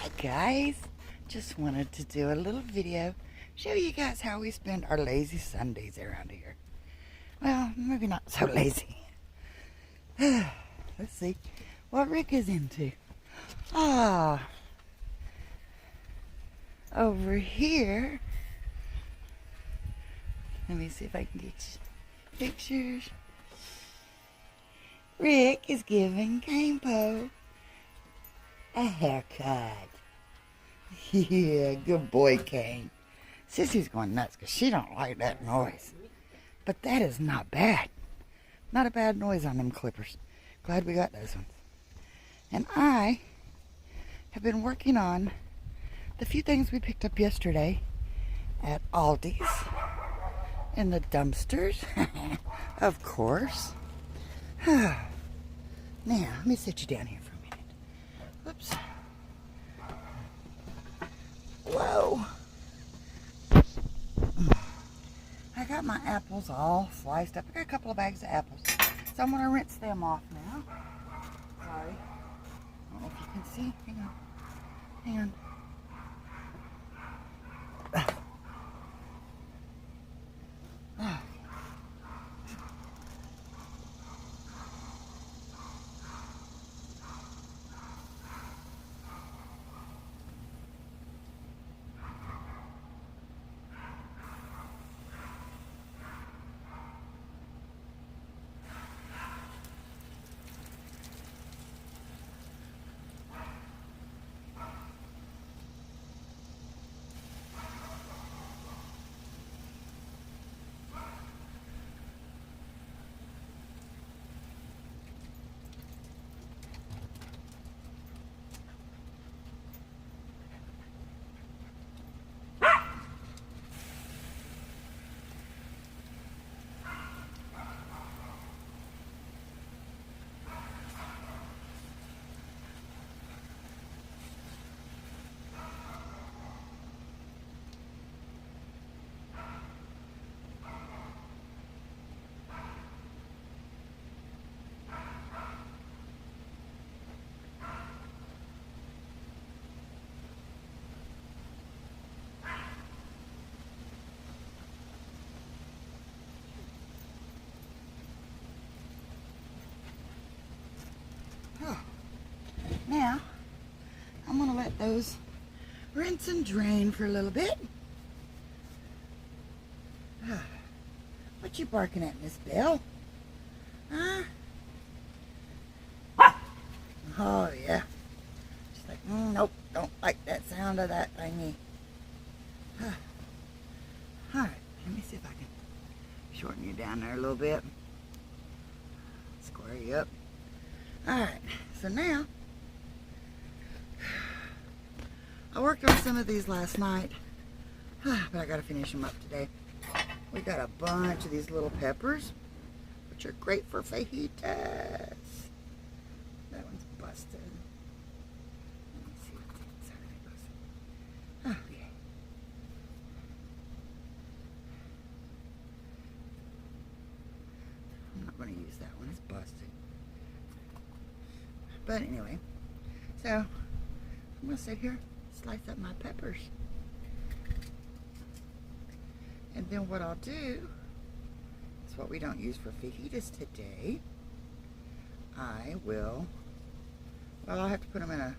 Hi guys, just wanted to do a little video, show you guys how we spend our lazy Sundays around here. Well, maybe not so lazy. Let's see what Rick is into. Ah, over here, let me see if I can get pictures. Rick is giving Gampo a haircut. Yeah, good boy, Kane. Sissy's going nuts because she don't like that noise. But that is not bad. Not a bad noise on them clippers. Glad we got those ones. And I have been working on the few things we picked up yesterday at Aldi's in the dumpsters, of course. Now, let me sit you down here for a minute. Whoops. Whoa. I got my apples all sliced up. I got a couple of bags of apples. So I'm going to rinse them off now. Sorry. I don't know if you can see. Hang on. Hang on. Now, I'm going to let those rinse and drain for a little bit. What you barking at, Miss Belle? Huh? Oh, yeah. She's like, nope, don't like that sound of that thingy. Alright, let me see if I can shorten you down there a little bit. Square you up. Alright, so now, I worked on some of these last night, but I gotta finish them up today. We got a bunch of these little peppers, which are great for fajitas. That one's busted. Let me see what's inside of it. Okay. I'm not gonna use that one, it's busted. But anyway, so I'm gonna sit here, slice up my peppers. And then what I'll do, is what we don't use for fajitas today, I will, well, I'll have to put them in a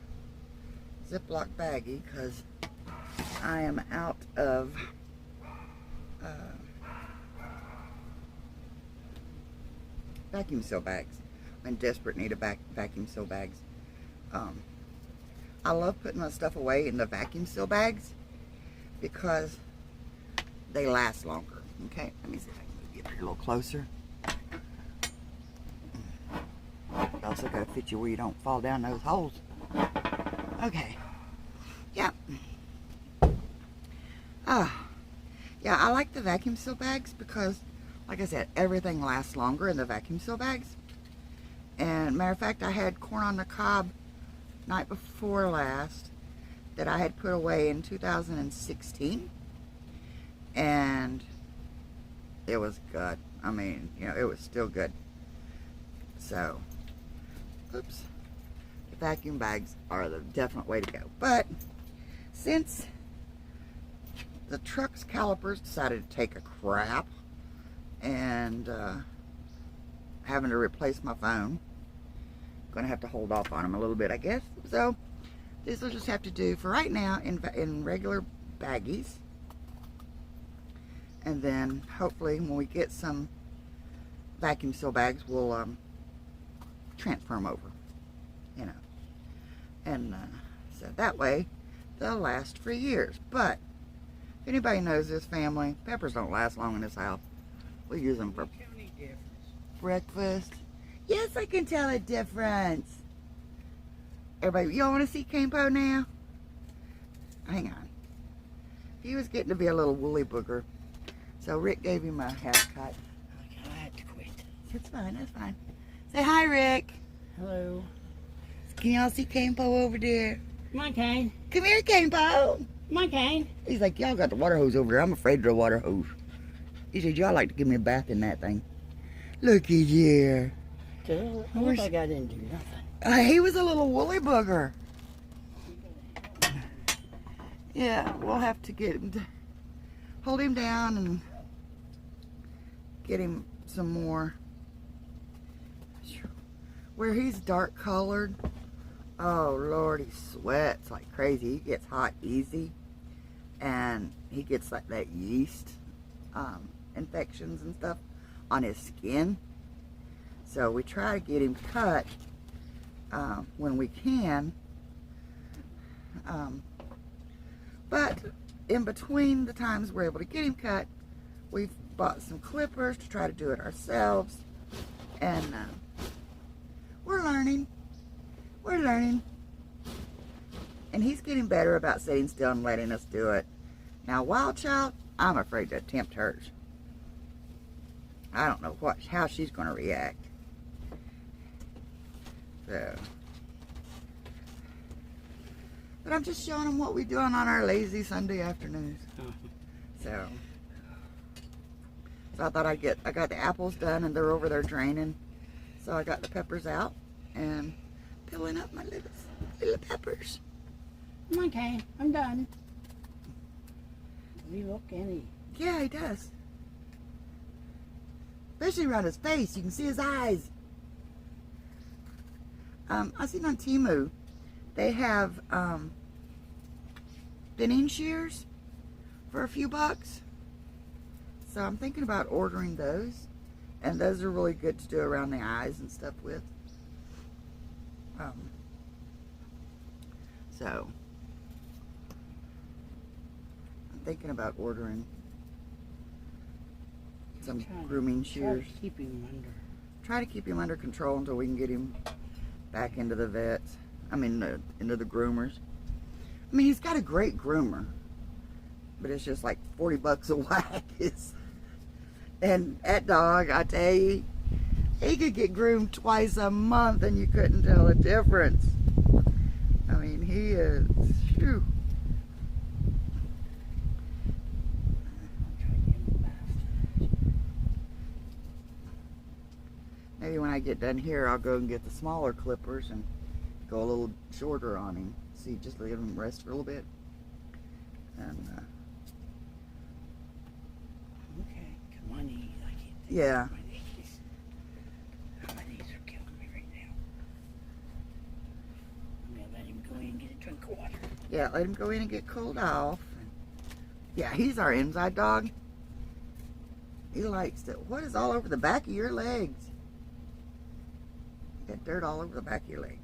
Ziploc baggie because I am out of vacuum seal bags. I'm in desperate need of vacuum seal bags. I love putting my stuff away in the vacuum seal bags because they last longer. Okay, let me see if I can move you up here a little closer. You also got to fit you where you don't fall down those holes. Okay. Yeah. Yeah, I like the vacuum seal bags because, like I said, everything lasts longer in the vacuum seal bags. And matter of fact, I had corn on the cob night before last that I had put away in 2016. And it was good. I mean, you know, it was still good. So, oops. the vacuum bags are the definite way to go. But since the truck's calipers decided to take a crap and having to replace my phone, gonna have to hold off on them a little bit, I guess. So this will just have to do for right now in regular baggies, and then hopefully when we get some vacuum seal bags, we'll transfer them over, you know, and so that way they'll last for years. But if anybody knows this family, peppers don't last long in this house. We use them for breakfast. Yes, I can tell a difference. Everybody, y'all want to see Campo now? Hang on. He was getting to be a little woolly booger, so Rick gave him a haircut. I had to quit. It's fine, that's fine. Say hi, Rick. Hello. Can y'all see Campo over there? Come on, Kane. Come here, Campo. Come on, Kane. He's like, y'all got the water hose over there. I'm afraid of the water hose. He said, y'all like to give me a bath in that thing. Looky here. I wish I got into nothing. He was a little woolly booger. Yeah, we'll have to get him to hold him down and get him some more. Where he's dark colored, oh Lord, he sweats like crazy. He gets hot easy, and he gets like that yeast infections and stuff on his skin. So we try to get him cut when we can. But in between the times we're able to get him cut, we've bought some clippers to try to do it ourselves. And we're learning. We're learning. And he's getting better about sitting still and letting us do it. Now, Wild Child, I'm afraid to attempt hers. I don't know how she's going to react. So, but I'm just showing them what we're doing on our lazy Sunday afternoons. So I thought I got the apples done and they're over there draining. So I got the peppers out and peeling up my little peppers. Come on, Kane. I'm done. Does he look any? Yeah, he does. Especially around his face. You can see his eyes. I seen on Temu, they have thinning shears for a few bucks. So I'm thinking about ordering those. And those are really good to do around the eyes and stuff with. So I'm thinking about ordering some grooming shears. Try to keep him under. Try to keep him under control until we can get him back into the vets. I mean, into the groomers. I mean, he's got a great groomer, but it's just like 40 bucks a whack. And that dog, I tell you, he could get groomed twice a month and you couldn't tell the difference. I mean, he is, phew. Maybe when I get done here, I'll go and get the smaller clippers and go a little shorter on him. See, just let him rest for a little bit. And, okay, come on, eat. I can't think yeah. of my knees. My knees are killing me right now. I'm going to let him go in and get a drink of water. Yeah, let him go in and get cooled off. Yeah, he's our inside dog. He likes to. What is all over the back of your legs? Got dirt all over the back of your legs.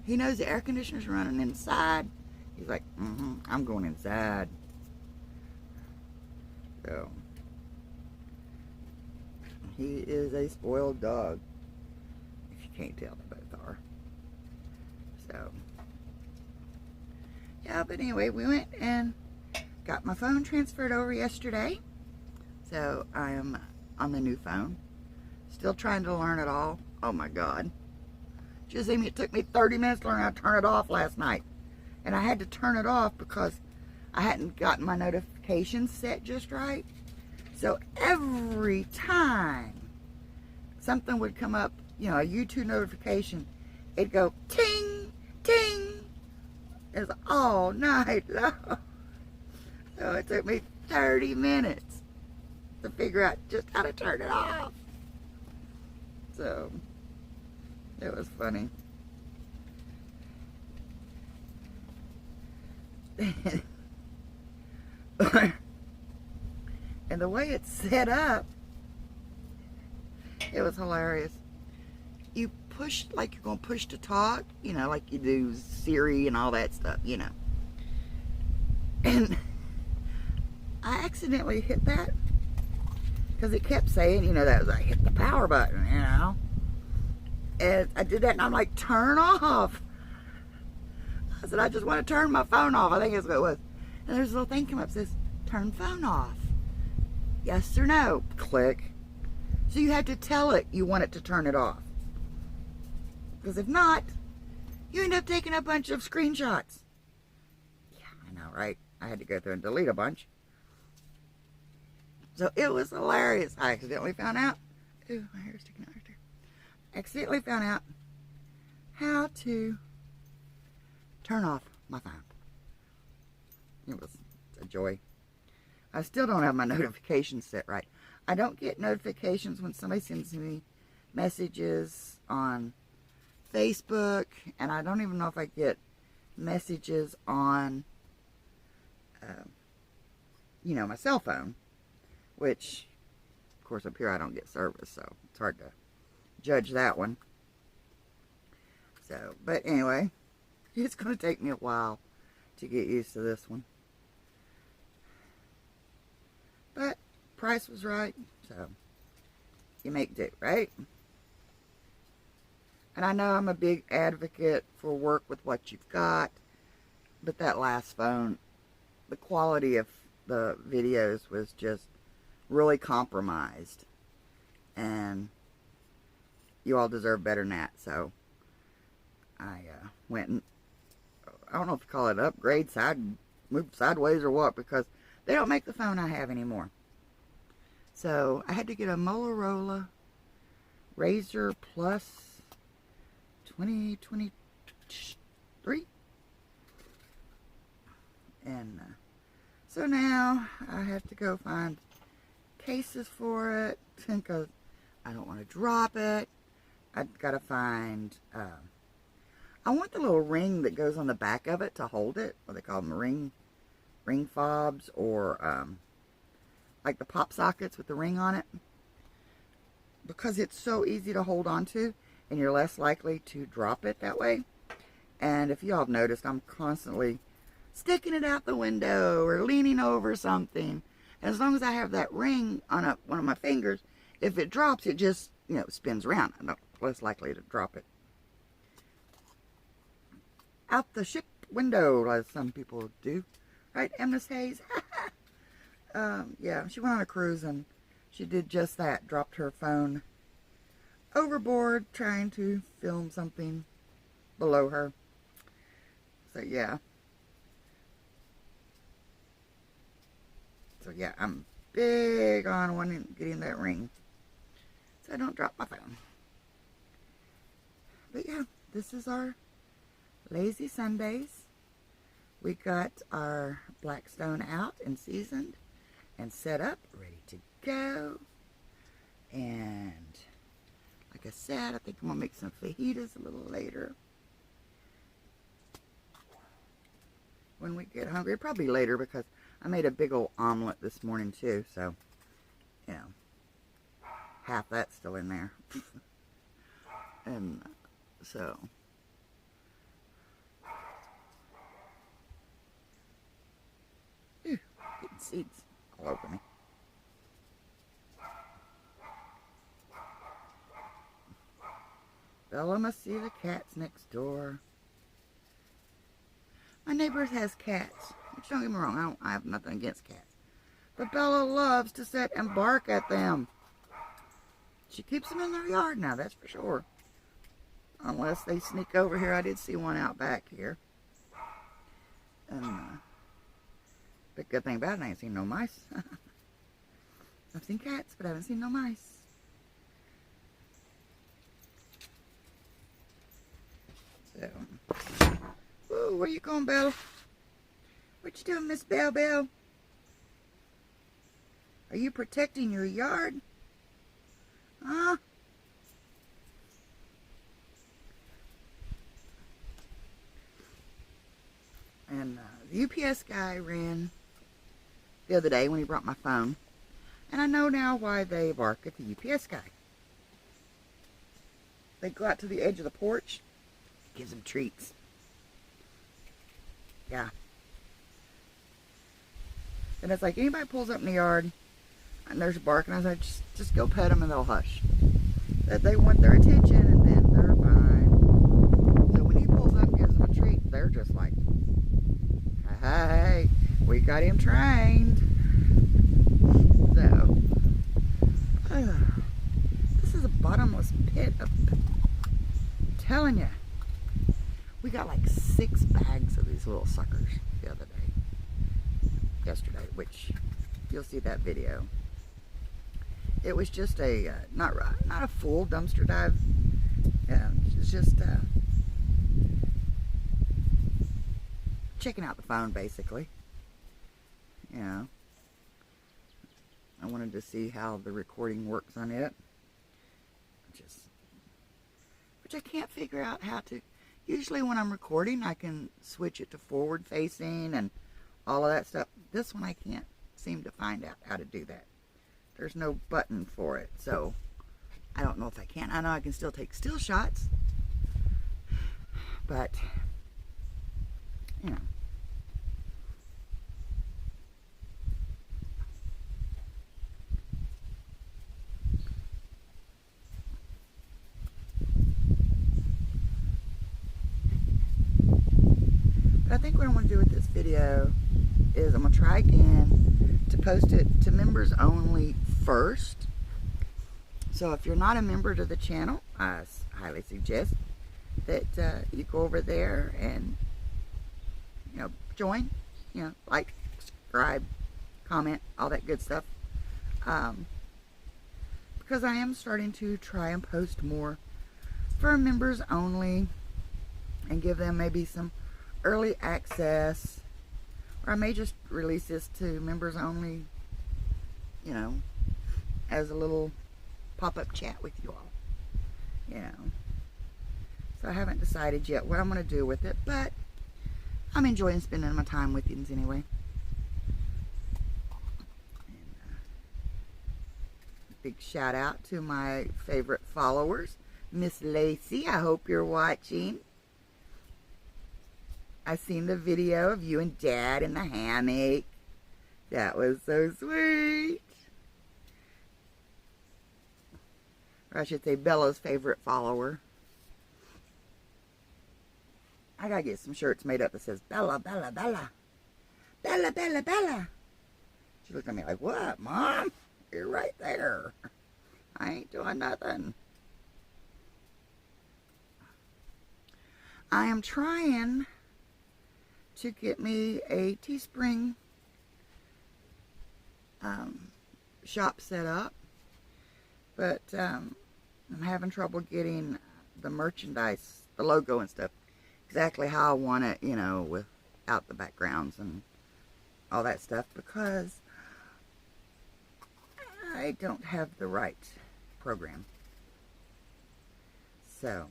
He knows the air conditioner's running inside. He's like, I'm going inside. So, he is a spoiled dog. If you can't tell, they both are. So, yeah, but anyway, we went and got my phone transferred over yesterday. So, I am on the new phone. Still trying to learn it all. Oh my God. Just it took me 30 minutes to learn how to turn it off last night. And I had to turn it off because I hadn't gotten my notifications set just right. So every time something would come up, you know, a YouTube notification. It'd go ting, ting. It was all night long. So it took me 30 minutes to figure out just how to turn it off. So it was funny. And the way it's set up, it was hilarious. You push, like you're going to push to talk, you know, like you do Siri and all that stuff, you know. And I accidentally hit that because it kept saying, you know, that was, I hit the power button, you know. And I did that and I'm like, turn off. I said, I just want to turn my phone off. I think that's what it was. And there's a little thing come up that says, turn phone off. Yes or no? Click. So you have to tell it you want it to turn it off. Because if not, you end up taking a bunch of screenshots. Yeah, I know, right? I had to go through and delete a bunch. So it was hilarious. I accidentally found out. Ooh, my hair's sticking out right there. Accidentally found out how to turn off my phone. It was a joy. I still don't have my notifications set right. I don't get notifications when somebody sends me messages on Facebook, and I don't even know if I get messages on, you know, my cell phone, which, of course, up here I don't get service, so it's hard to judge that one. So, but anyway, it's going to take me a while to get used to this one. But price was right, so you make do, right? And I know I'm a big advocate for work with what you've got, but that last phone, the quality of the videos was just really compromised, and you all deserve better than that. So I went and, I don't know if you call it upgrade, moved sideways or what, because they don't make the phone I have anymore. So I had to get a Motorola Razr Plus 2023. And so now I have to go find cases for it because I don't want to drop it. I've got to find, I want the little ring that goes on the back of it to hold it. What they call them, ring fobs, or like the pop sockets with the ring on it. Because it's so easy to hold on to, and you're less likely to drop it that way. And if y'all have noticed, I'm constantly sticking it out the window or leaning over something. And as long as I have that ring on one of my fingers, if it drops, it just, you know, spins around. I'm less likely to drop it out the ship window, as some people do. Right, Emnis Hayes? Yeah, she went on a cruise and she did just that. Dropped her phone overboard trying to film something below her. So, yeah. So, yeah, I'm big on getting that ring so I don't drop my phone. But, yeah, this is our Lazy Sundays. We got our Blackstone out and seasoned and set up, ready to go. And like I said, I think I'm going to make some fajitas a little later when we get hungry. Probably later because I made a big old omelet this morning too. So, you know, half that's still in there. And so... getting seeds all over me. Bella must see the cats next door. My neighbor has cats, which, don't get me wrong, I have nothing against cats. But Bella loves to sit and bark at them. She keeps them in their yard now, that's for sure. Unless they sneak over here. I did see one out back here. And, but good thing about it, I ain't seen no mice. I've seen cats, but I haven't seen no mice. So, ooh, where you going, Belle? What you doing, Miss Belle Belle? Are you protecting your yard? Huh? And the UPS guy ran the other day when he brought my phone. And I know now why they bark at the UPS guy. They go out to the edge of the porch, gives them treats. Yeah. And it's like anybody pulls up in the yard and there's a bark, and I was like, just go pet them and they'll hush. That they want their attention, and then they're fine. So when he pulls up and gives them a treat, they're just like, hey, we got him trained. So, this is a bottomless pit of, I'm telling you. We got like 6 bags of these little suckers the other day. Yesterday, which you'll see that video. It was just a, not a full dumpster dive. It's just checking out the phone, basically. You know, I wanted to see how the recording works on it. Which I can't figure out how to. Usually when I'm recording, I can switch it to forward facing and all of that stuff. This one I can't seem to find out how to do that. There's no button for it, so I don't know if I can. I know I can still take still shots, but you know. But I think what I'm going to do with this video is I'm going to try again to post it to members only first. So if you're not a member to the channel, I highly suggest that you go over there and, you know, join, you know, like, subscribe, comment, all that good stuff. Because I am starting to try and post more for members only and give them maybe some early access, or I may just release this to members only, you know, as a little pop-up chat with you all, you know. So I haven't decided yet what I'm going to do with it, but I'm enjoying spending my time with you anyway. And, big shout out to my favorite followers, Miss Lacey. I hope you're watching. I seen the video of you and Dad in the hammock. That was so sweet. Or I should say Bella's favorite follower. I gotta get some shirts made up that says Bella, Bella, Bella. Bella, Bella, Bella. She looked at me like, what, Mom? You're right there. I ain't doing nothing. I am trying to get me a Teespring shop set up, but I'm having trouble getting the merchandise, the logo and stuff, exactly how I want it, you know, without the backgrounds and all that stuff, because I don't have the right program. So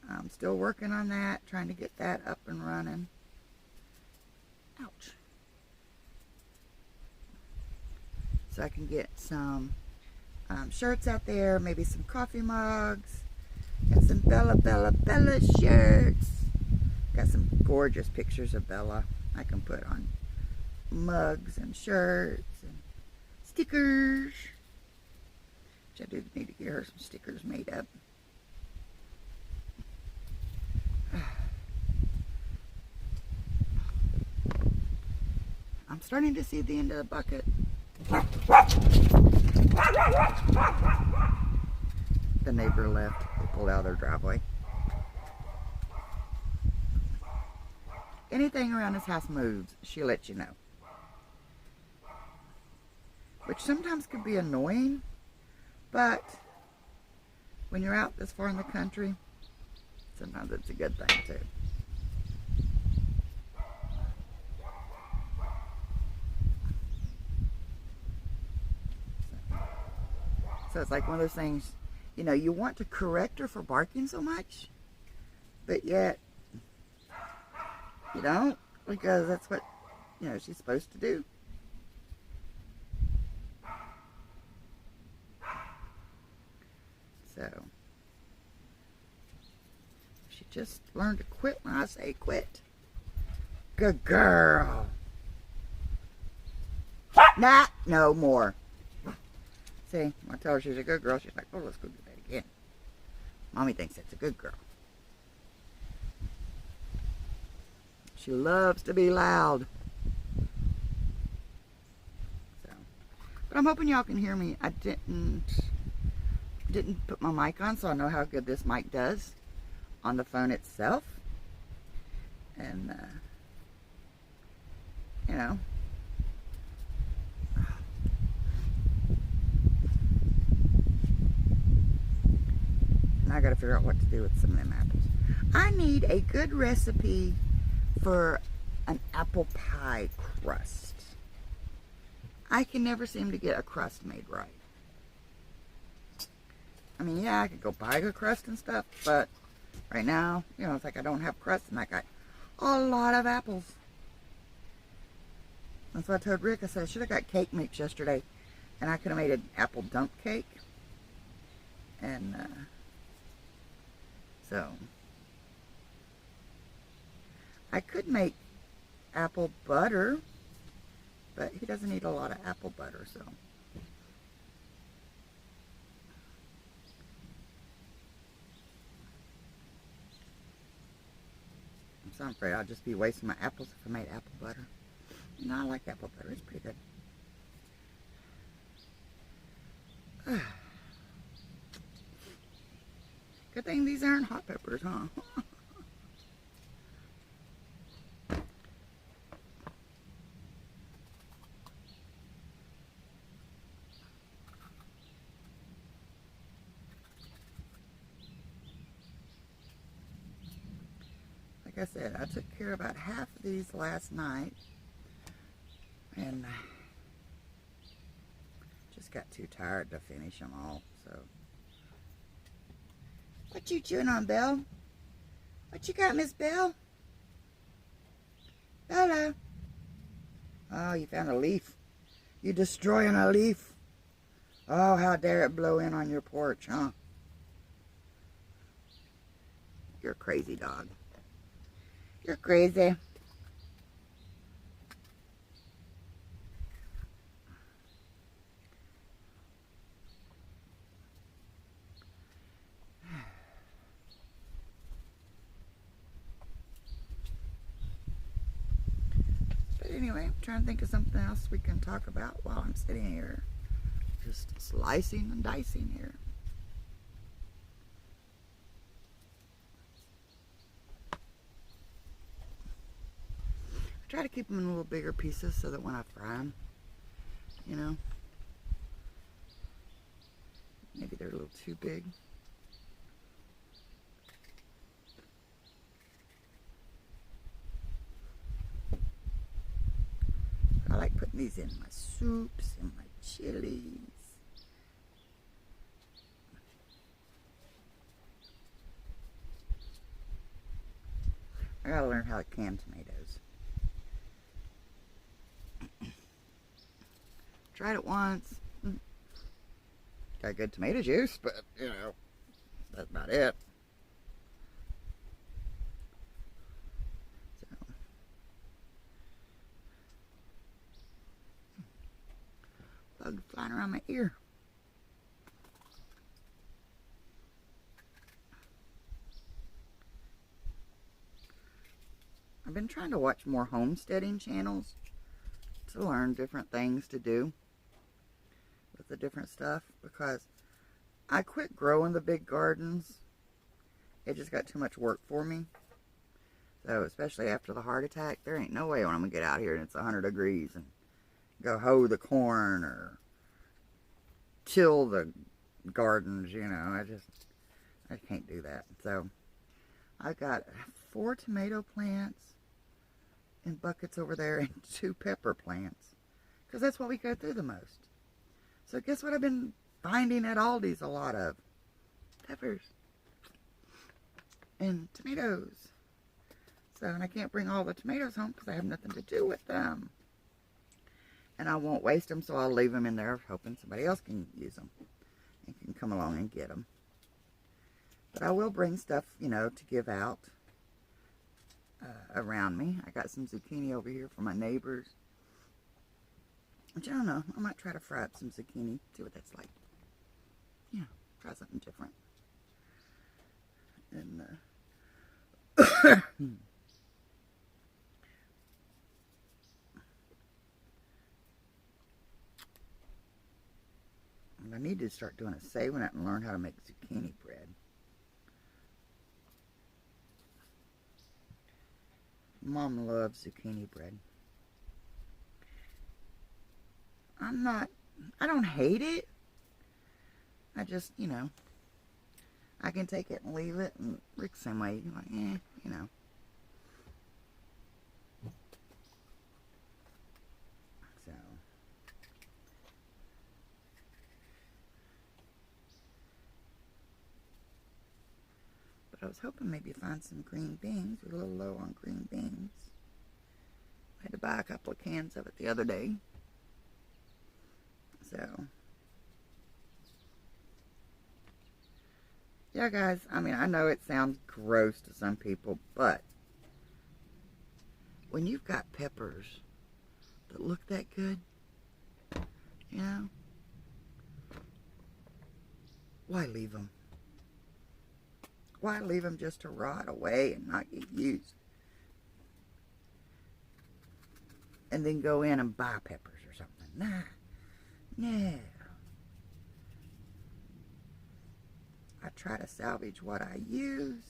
I'm still working on that, trying to get that up and running. Ouch. So I can get some shirts out there, maybe some coffee mugs, and some Bella, Bella, Bella shirts. Got some gorgeous pictures of Bella I can put on mugs and shirts and stickers. Which I do need to get her some stickers made up. I'm starting to see the end of the bucket. The neighbor left. They pulled out of their driveway. Anything around this house moves, she'll let you know. Which sometimes could be annoying, but when you're out this far in the country, Sometimes it's a good thing too. So it's like one of those things, you know, you want to correct her for barking so much, but yet you don't, because that's what, you know, she's supposed to do. So she just learned to quit when I say quit. Good girl. Nah, no more. See, I tell her she's a good girl, she's like, oh, let's go do that again. Mommy thinks that's a good girl. She loves to be loud. So, but I'm hoping y'all can hear me. I didn't put my mic on, so I know how good this mic does on the phone itself. And, you know. Now I gotta figure out what to do with some of them apples. I need a good recipe for an apple pie crust. I can never seem to get a crust made right. I mean, yeah, I could go buy a crust and stuff, but right now, you know, it's like I don't have crust and I got a lot of apples. That's what I told Rick. I said I should have got cake mix yesterday and I could have made an apple dump cake. And, so I could make apple butter, but he doesn't eat a lot of apple butter, so. So I'm afraid I'll just be wasting my apples if I made apple butter. You know, I like apple butter. It's pretty good. Good thing these aren't hot peppers, huh? Like I said, I took care of about half of these last night. And just got too tired to finish them all, so. What you chewing on, Belle? What you got, Miss Belle? Bella? Oh, you found a leaf. You destroying a leaf? Oh, how dare it blow in on your porch, huh? You're a crazy dog. You're crazy. But anyway, I'm trying to think of something else we can talk about while I'm sitting here. Just slicing and dicing here. I try to keep them in little bigger pieces so that when I fry them, you know, maybe they're a little too big. I like putting these in my soups and my chilies. I gotta learn how to can tomatoes. Tried it once. Got good tomato juice, but, you know, that's about it. So. Bug flying around my ear. I've been trying to watch more homesteading channels to learn different things to do with the different stuff, because I quit growing the big gardens. It just got too much work for me. So especially after the heart attack, there ain't no way when I'm gonna get out here and it's 100 degrees and go hoe the corn or till the gardens, you know. I can't do that. So I got 4 tomato plants in buckets over there and 2 pepper plants. Because that's what we go through the most. So guess what I've been finding at Aldi's a lot of? Peppers. And tomatoes. So, and I can't bring all the tomatoes home because I have nothing to do with them. And I won't waste them, so I'll leave them in there hoping somebody else can use them. And can come along and get them. But I will bring stuff, you know, to give out around me. I got some zucchini over here for my neighbors. Which I don't know. I might try to fry up some zucchini. See what that's like. Yeah, try something different. And I need to start doing a saving it and learn how to make zucchini bread. Mom loves zucchini bread. I don't hate it. I just, you know, I can take it and leave it, and Rick's the same way, like, you know. So, but I was hoping maybe find some green beans. We're a little low on green beans. I had to buy a couple of cans of it the other day. So, yeah, guys, I mean, I know it sounds gross to some people, but when you've got peppers that look that good, you know, why leave them? Why leave them just to rot away and not get used? And then go in and buy peppers or something. Nah. No. I try to salvage what I use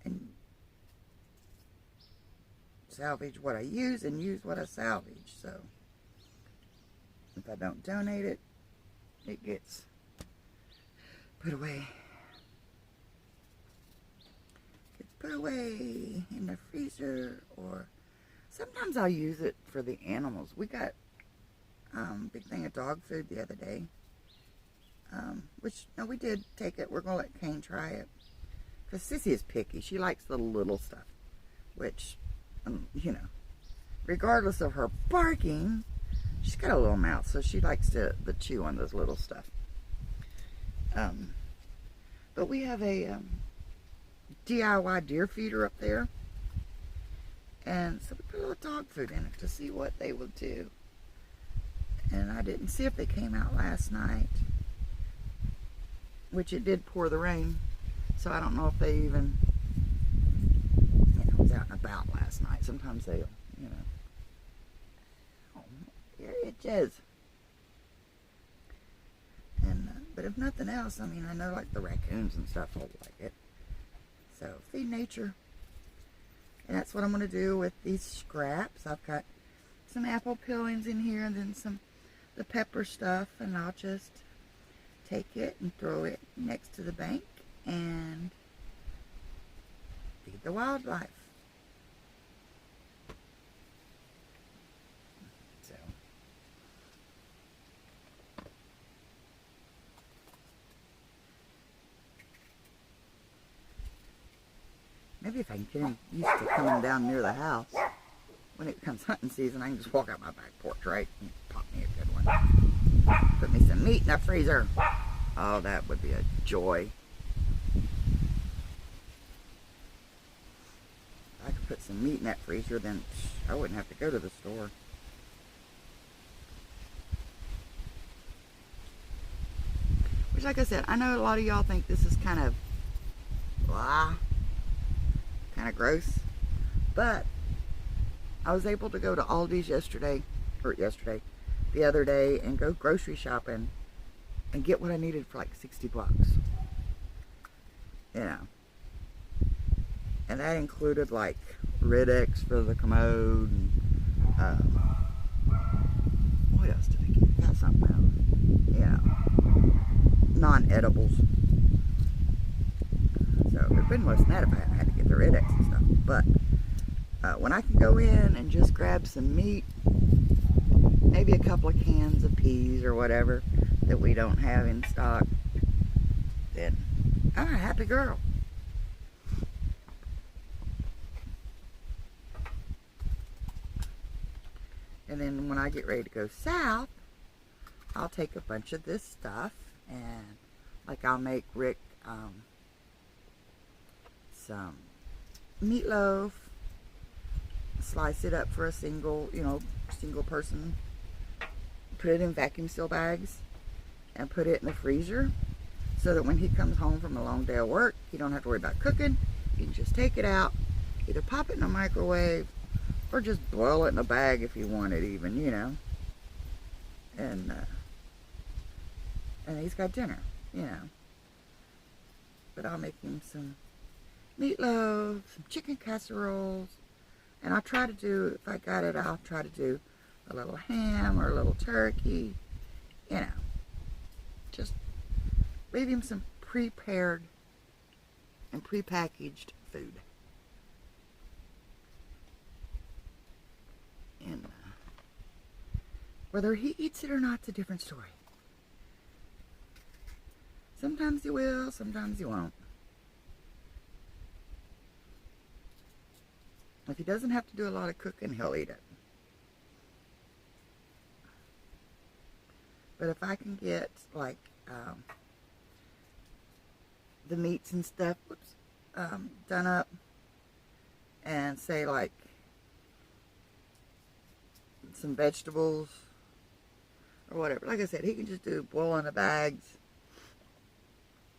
and salvage what I use and use what I salvage. So if I don't donate it, it gets put away. Gets put away in the freezer, or sometimes I'll use it for the animals. We got big thing of dog food the other day. Which, no, we did take it. We're going to let Kane try it. Because Sissy is picky. She likes the little stuff. Which, you know, regardless of her barking, she's got a little mouth. So she likes to chew on those little stuff. But we have a DIY deer feeder up there. And so we put a little dog food in it to see what they will do. And I didn't see if they came out last night, which it did pour the rain, so I don't know if they even, you know, was out and about last night. Sometimes they'll, you know. Oh, here it is. And, but if nothing else, I mean, I know like the raccoons and stuff will like it. So, feed nature. And that's what I'm going to do with these scraps. I've got some apple peelings in here and then the pepper stuff, and I'll just take it and throw it next to the bank and feed the wildlife. So, maybe if I can get him used to coming down near the house, when it comes hunting season, I can just walk out my back porch, right, and pop me a good one. Put me some meat in the freezer. Oh, that would be a joy. If I could put some meat in that freezer, then I wouldn't have to go to the store. Which, like I said, I know a lot of y'all think this is kind of blah, kind of gross, but I was able to go to Aldi's the other day, and go grocery shopping and get what I needed for like 60 bucks. You know. And that included like Rid-X for the commode. And, what else did I get? Got something else. You know. Non-edibles. So, spend less than that if I hadn't had to get the Red X and stuff. But when I can go in and just grab some meat, maybe a couple of cans of peas or whatever that we don't have in stock, then I'm a happy girl. And then when I get ready to go south, I'll take a bunch of this stuff and, like, I'll make Rick some meatloaf, slice it up for a single person, put it in vacuum seal bags, and put it in the freezer so that when he comes home from a long day of work, he don't have to worry about cooking. He can just take it out, either pop it in a microwave or just boil it in a bag if you want it even, you know. And he's got dinner, you know. But I'll make him some meatloaf, some chicken casseroles, and I'll try to do, if I got it, I'll try to do a little ham or a little turkey, you know. Just leave him some prepared and prepackaged food. And whether he eats it or not, it's a different story. Sometimes he will, sometimes he won't. If he doesn't have to do a lot of cooking, he'll eat it. But if I can get, like, the meats and stuff done up, and say, like, some vegetables or whatever, like I said, he can just do boil in the bags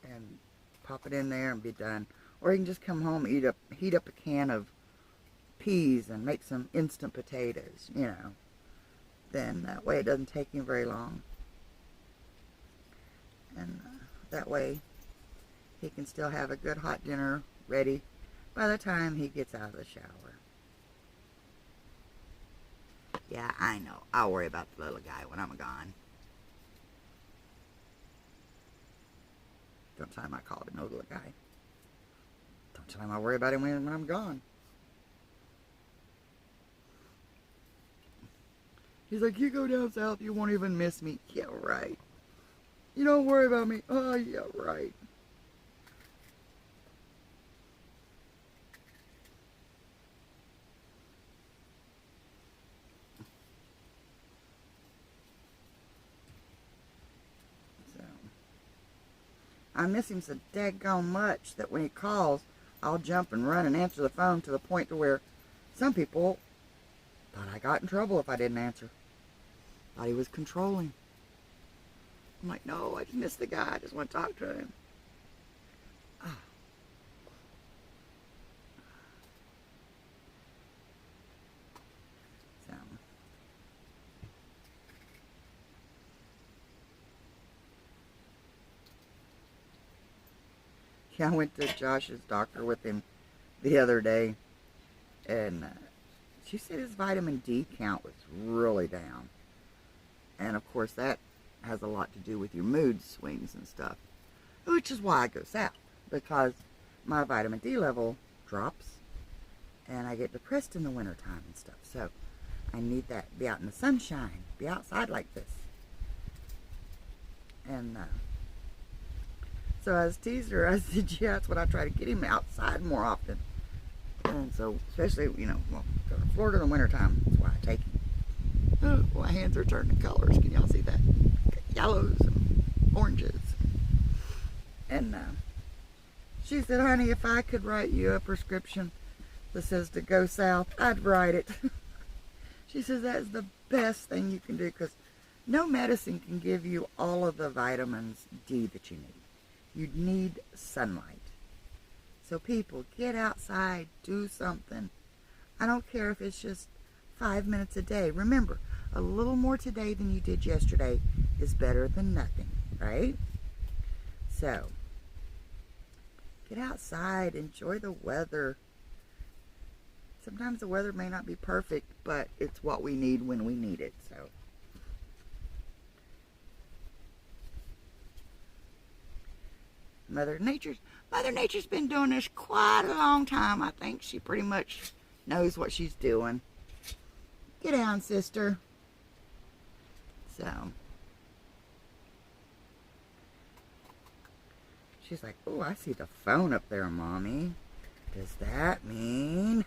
and pop it in there and be done. Or he can just come home, heat up a can of peas and make some instant potatoes, you know. Then that way it doesn't take him very long. And that way he can still have a good hot dinner ready by the time he gets out of the shower. Yeah, I know. I'll worry about the little guy when I'm gone. Don't tell him I called him no little guy. Don't tell him I worry about him when I'm gone. He's like, you go down south, you won't even miss me. Yeah, right. You don't worry about me. Oh, yeah, right. So, I miss him so daggone much that when he calls, I'll jump and run and answer the phone, to the point to where some people thought I got in trouble if I didn't answer. Thought he was controlling. I'm like, no, I just miss the guy. I just want to talk to him. Oh. So. Yeah, I went to Josh's doctor with him the other day, and she said his vitamin D count was really down. And of course that has a lot to do with your mood swings and stuff, which is why I go south, because my vitamin D level drops and I get depressed in the wintertime and stuff. So I need that, be out in the sunshine, be outside like this. And so I was teased her. I said, yeah, that's what I try to get him, outside more often. And so, especially, you know, well, go to Florida in the wintertime, that's why I take him. Oh, my hands are turning colors. Can y'all see that? Yellows and oranges. And she said, honey, if I could write you a prescription that says to go south, I'd write it. She says that's the best thing you can do, because no medicine can give you all of the vitamins D that you need. You need sunlight. So people, get outside, do something. I don't care if it's just 5 minutes a day. Remember, a little more today than you did yesterday is better than nothing, right? So, get outside, enjoy the weather. Sometimes the weather may not be perfect, but it's what we need when we need it, so. Mother Nature's been doing this quite a long time. I think she pretty much knows what she's doing. Get down, sister. So she's like, oh, I see the phone up there, Mommy. Does that mean?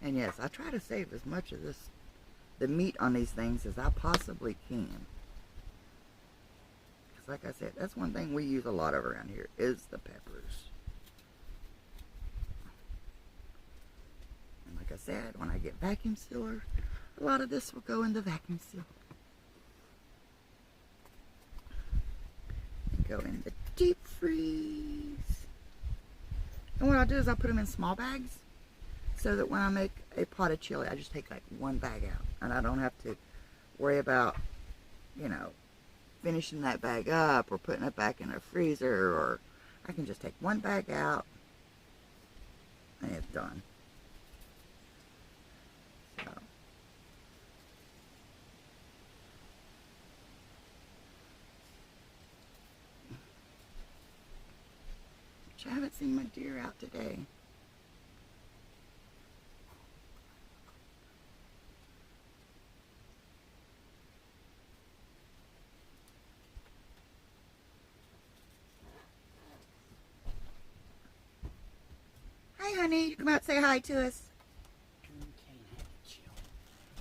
And yes, I try to save as much of the meat on these things as I possibly can. Because like I said, that's one thing we use a lot of around here is the peppers. And like I said, when I get vacuum sealer, a lot of this will go in the vacuum sealer. And go in the deep freeze. And what I'll do is I'll put them in small bags, so that when I make a pot of chili, I just take like one bag out. And I don't have to worry about, you know, finishing that bag up or putting it back in a freezer. Or I can just take one bag out and it's done. So. Which I haven't seen my deer out today. Hi, honey. Come out and say hi to us.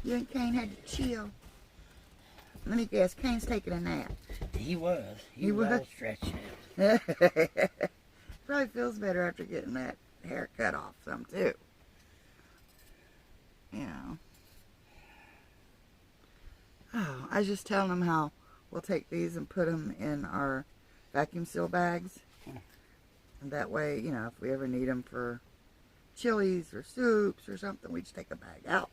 You and Kane had to chill. Let me guess, Kane's taking a nap. He was. He was was? all stretched out. Probably feels better after getting that hair cut off some too. You know. Oh, I was just telling them how we'll take these and put them in our vacuum seal bags. And that way, you know, if we ever need them for chilies or soups or something, we just take a bag out.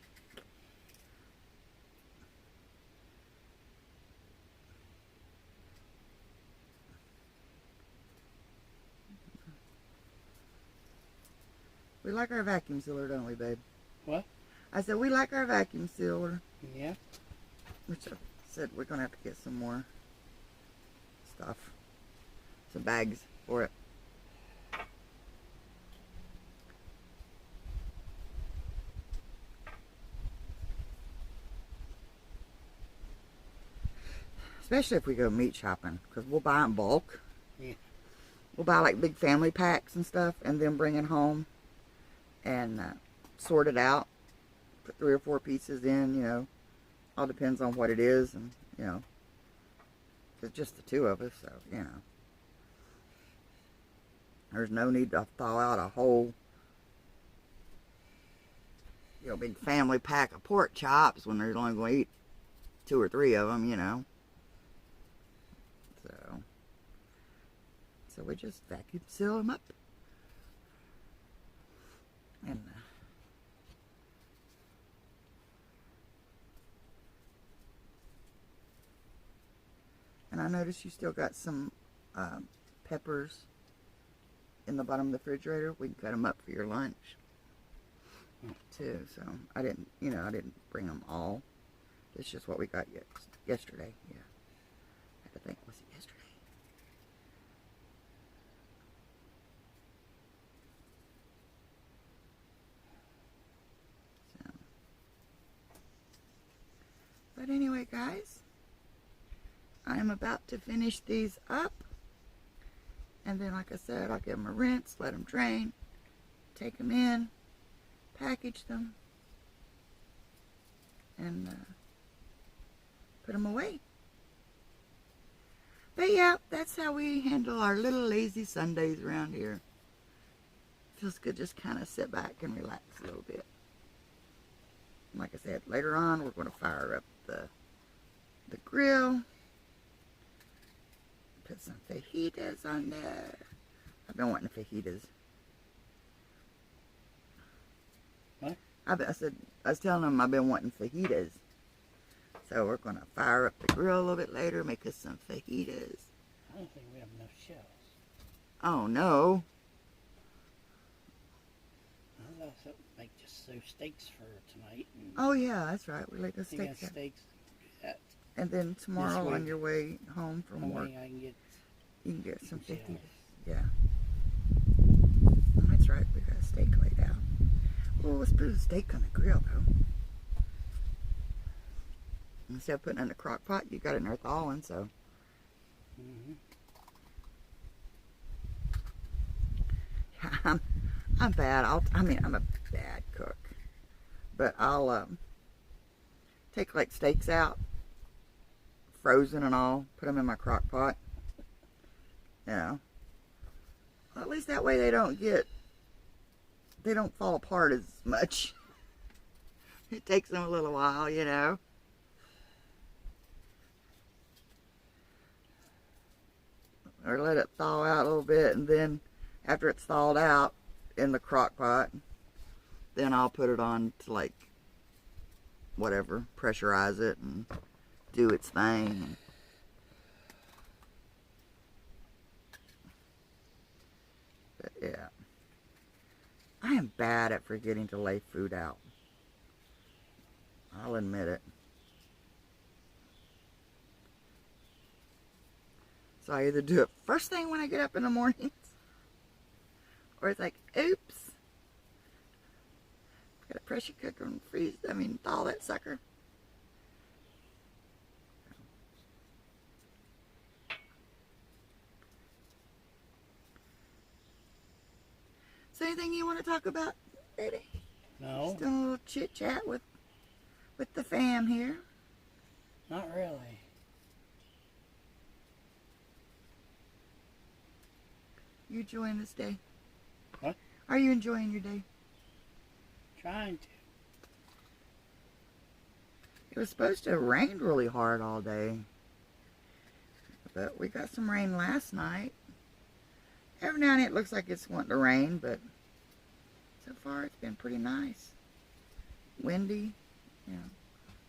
We like our vacuum sealer, don't we, babe? What? I said, we like our vacuum sealer. Yeah. Which I said we're going to have to get some more stuff. Some bags for it. Especially if we go meat shopping, because we'll buy in bulk. Yeah. We'll buy like big family packs and stuff, and then bring it home and sort it out. Put 3 or 4 pieces in, you know. All depends on what it is, and you know, it's just the 2 of us, so you know, there's no need to thaw out a whole, you know, big family pack of pork chops when there's only going to eat 2 or 3 of them, you know. So we just vacuum seal them up. And I noticed you still got some peppers in the bottom of the refrigerator. We can cut them up for your lunch too. So I didn't bring them all. It's just what we got yesterday. Yeah, I had to think, was it yesterday? So, but anyway, guys, I'm about to finish these up. And then, like I said, I'll give them a rinse, let them drain, take them in, package them, and put them away. But yeah, that's how we handle our little lazy Sundays around here. Feels good just kind of sit back and relax a little bit. Like I said, later on we're going to fire up the grill. Put some fajitas on there. I've been wanting fajitas. What? I was telling them I've been wanting fajitas. So we're going to fire up the grill a little bit later, make us some fajitas. I don't think we have enough shells. Oh no. I thought something make just so steaks for tonight. And Oh yeah, that's right. We like the you got steaks. steaks. That And then tomorrow on week. your way home from work, I can get you can get some 50. shells. Yeah. Oh, that's right. We got a steak laid out. Well, let's put a steak on the grill though. Instead of putting it in the crock pot, you got it in there thawing, so. Mm-hmm. Yeah, I'm bad. I'm a bad cook. But I'll take like steaks out, frozen and all, put them in my crock pot. You know. Well, at least that way they don't fall apart as much. It takes them a little while, you know. Or let it thaw out a little bit, and then after it's thawed out in the crock pot, then I'll put it on to like whatever, pressurize it and do its thing. But yeah, I am bad at forgetting to lay food out. I'll admit it. So I either do it first thing when I get up in the mornings, or it's like, oops, got a pressure cooker and thaw that sucker. So anything you want to talk about, Daddy? No, Just doing a little chit chat with the fam here. not really. You enjoying this day? What? Are you enjoying your day? Trying to. It was supposed to rain really hard all day, but we got some rain last night. Every now and then it looks like it's wanting to rain, but so far it's been pretty nice. Windy, you know,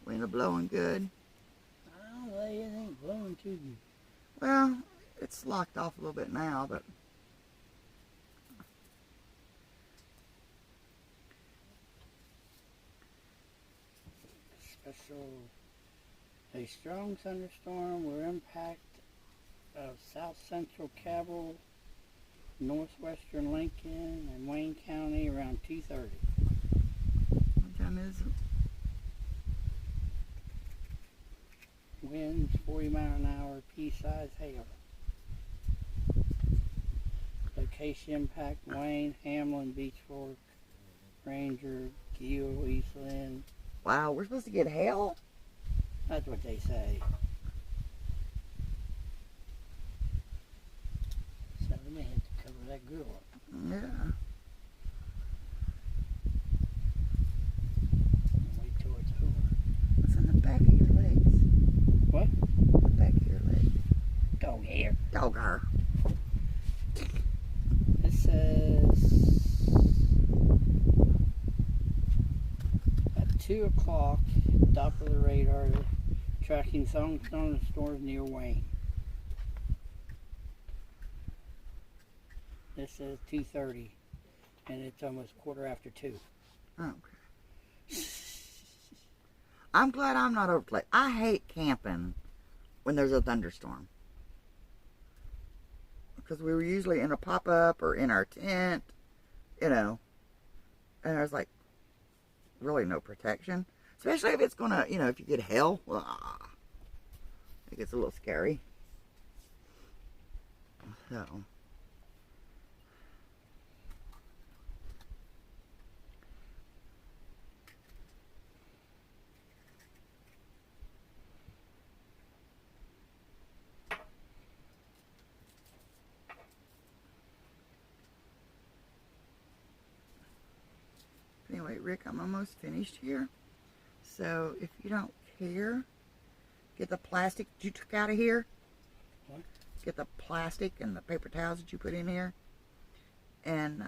wind blowing good. Oh, well, it ain't blowing too good. Well, it's locked off a little bit now, but A strong thunderstorm will impact south central Cabell, northwestern Lincoln, and Wayne County around 2:30. what time is it? Winds 40 mile an hour, pea-size hail. Location impact: Wayne, Hamlin, Beach Fork, Ranger, Gill, East Lynn. Wow, we're supposed to get hail? That's what they say. So we may have to cover that grill up. Yeah. Wait till it's over. What's on the back of your legs? What? The back of your legs. Dog hair. Dogger. This says at 2 o'clock, Doppler radar tracking thunderstorms near Wayne. This says 2:30, and it's almost 2:15. Okay. I'm glad I'm not overplayed. I hate camping when there's a thunderstorm. Because we were usually in a pop-up or in our tent, you know. And there's like really no protection. Especially if it's gonna, you know, if you get hail. It gets a little scary. So. Anyway, Rick, I'm almost finished here. So if you don't care, get the plastic that you took out of here. What? Get the plastic and the paper towels that you put in here. And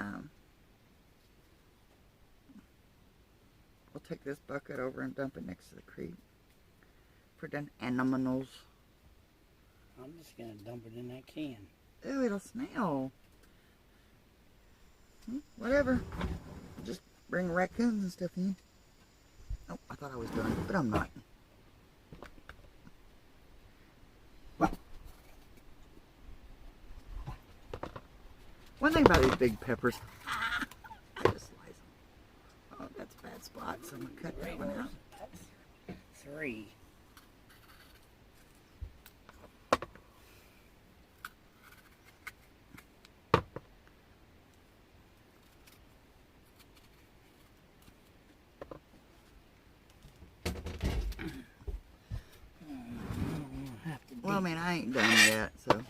we'll take this bucket over and dump it next to the creek for the animals. I'm just gonna dump it in that can. Ew, it'll smell. Whatever. Just bring raccoons and stuff in. Oh, I thought I was done, but I'm not. One thing about these big peppers, I just slice them. Oh, that's a bad spot, so I'm going to cut that one out. That's 3. Well, man, I ain't done yet, so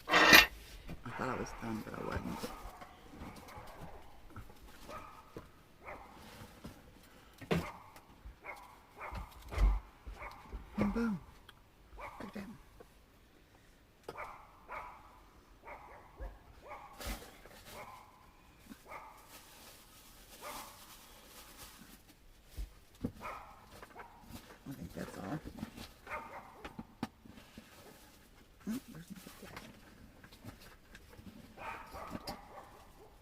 I thought I was done, but I wasn't. And boom. Like that. I think that's all.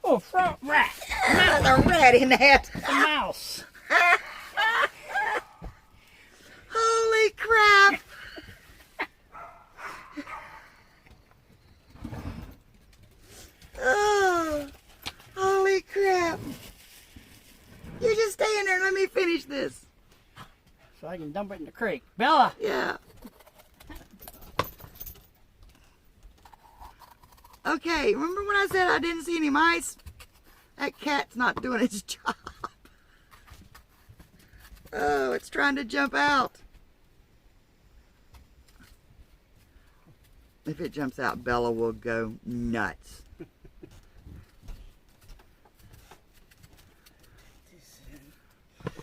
Oh, front rat! There's a rat in that. A mouse! Holy crap! Oh, holy crap! You just stay in there and let me finish this. So I can dump it in the creek. Bella! Yeah. Okay, remember when I said I didn't see any mice? That cat's not doing its job. Oh, it's trying to jump out. If it jumps out, Bella will go nuts.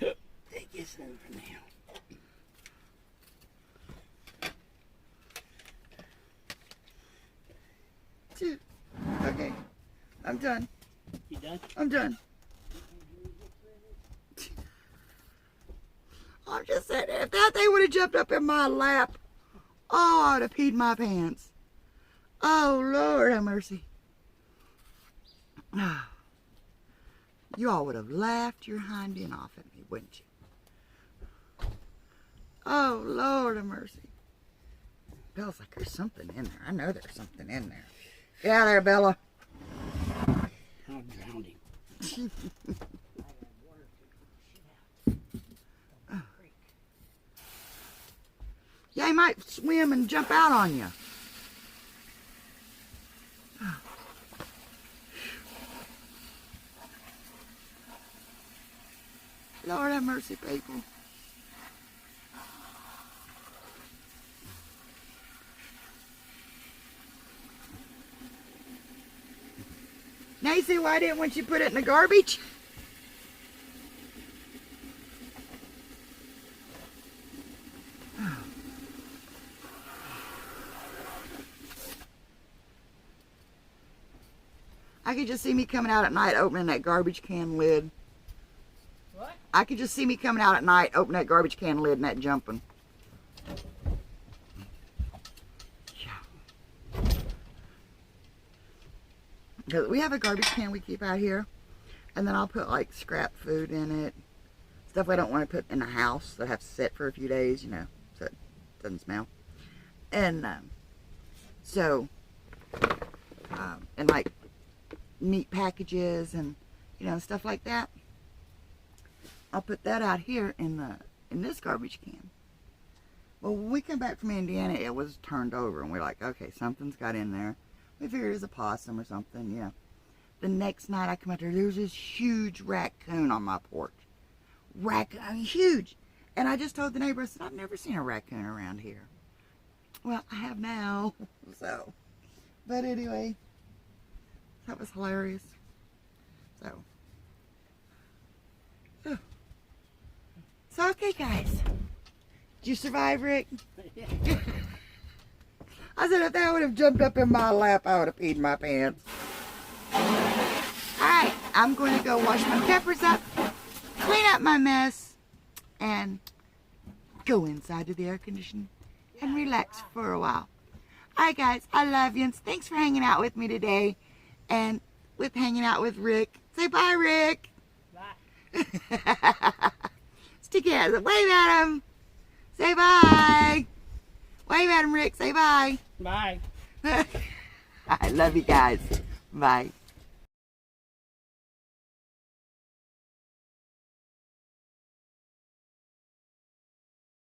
Take this in for now. Okay, I'm done. You done? I'm done. I'm just saying, if that thing would have jumped up in my lap, oh, I would have peed my pants. Oh, Lord have mercy. You all would have laughed your hind end off at me, wouldn't you? Oh, Lord have mercy. Bella's like, there's something in there. I know there's something in there. Get out of there, Bella. I'll drown him. Yeah, he might swim and jump out on you. Lord have mercy, people. Now you see why I didn't want you to put it in the garbage? I could just see me coming out at night opening that garbage can lid. What? I could just see me coming out at night opening that garbage can lid and that jumping. Because we have a garbage can we keep out here, and then I'll put like scrap food in it, stuff I don't want to put in the house that I have to sit for a few days, you know, so it doesn't smell. And and like meat packages and you know stuff like that. I'll put that out here in this garbage can. Well, when we come back from Indiana, it was turned over, and we're like, okay, something's got in there. We figured it was a possum or something, you know. The next night I come out there was this huge raccoon on my porch. Raccoon, huge. And I just told the neighbor, I said, I've never seen a raccoon around here. Well, I have now, so. But anyway, that was hilarious. So. So, okay, guys. Did you survive, Rick? I said, if that would have jumped up in my lap, I would have peed my pants. Alright, I'm going to go wash my peppers up, clean up my mess, and go inside to the air conditioning and relax for a while. Alright guys, I love you and thanks for hanging out with me today and with hanging out with Rick. Say bye, Rick. Bye. Stick your hands up. Wave at him. Say bye. Wave at him, Rick. Say bye. Bye. I love you guys. Bye.